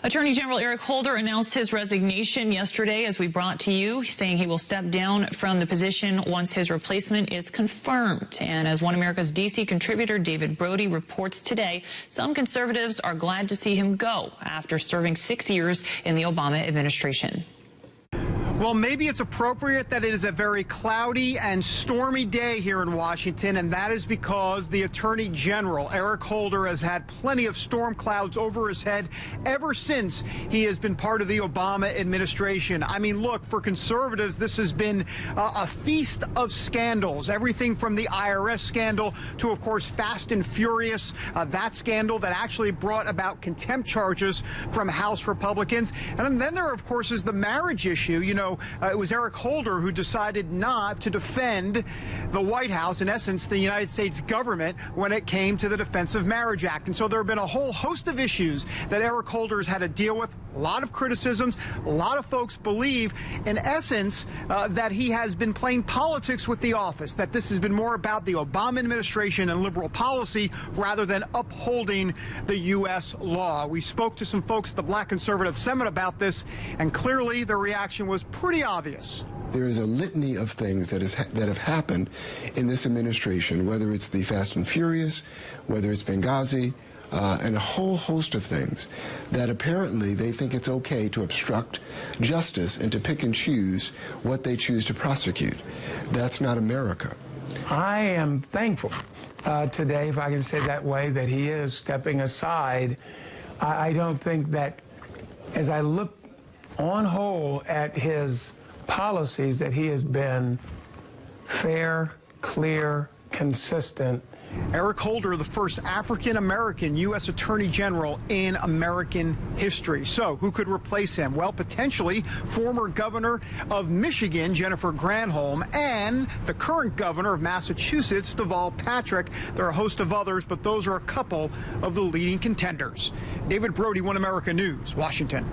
Attorney General Eric Holder announced his resignation yesterday, as we brought to you, saying he will step down from the position once his replacement is confirmed. And as One America's D.C. contributor David Brody reports today, some conservatives are glad to see him go after serving 6 years in the Obama administration. Well, maybe it's appropriate that it is a very cloudy and stormy day here in Washington, and that is because the Attorney General, Eric Holder, has had plenty of storm clouds over his head ever since he has been part of the Obama administration. I mean, look, for conservatives, this has been a feast of scandals, everything from the IRS scandal to, of course, Fast and Furious, that scandal that actually brought about contempt charges from House Republicans. And then there, of course, is the marriage issue. You know, it was Eric Holder who decided not to defend the White House, in essence, the United States government, when it came to the Defense of Marriage Act. And so there have been a whole host of issues that Eric Holder has had to deal with, a lot of criticisms. A lot of folks believe, in essence, that he has been playing politics with the office, that this has been more about the Obama administration and liberal policy rather than upholding the U.S. law. We spoke to some folks at the Black Conservative Summit about this, and clearly their reaction was pretty obvious. There is a litany of things that have happened in this administration, whether it's the Fast and Furious, whether it's Benghazi, and a whole host of things that apparently they think it's okay to obstruct justice and to pick and choose what they choose to prosecute. That's not America. I am thankful today, if I can say that way, that he is stepping aside. I don't think that, as I look on whole at his policies, that he has been fair, clear, consistent. Eric Holder, the first African-American U.S. Attorney General in American history. So who could replace him? Well, potentially former governor of Michigan, Jennifer Granholm, and the current governor of Massachusetts, Deval Patrick. There are a host of others, but those are a couple of the leading contenders. David Brody, One America News, Washington.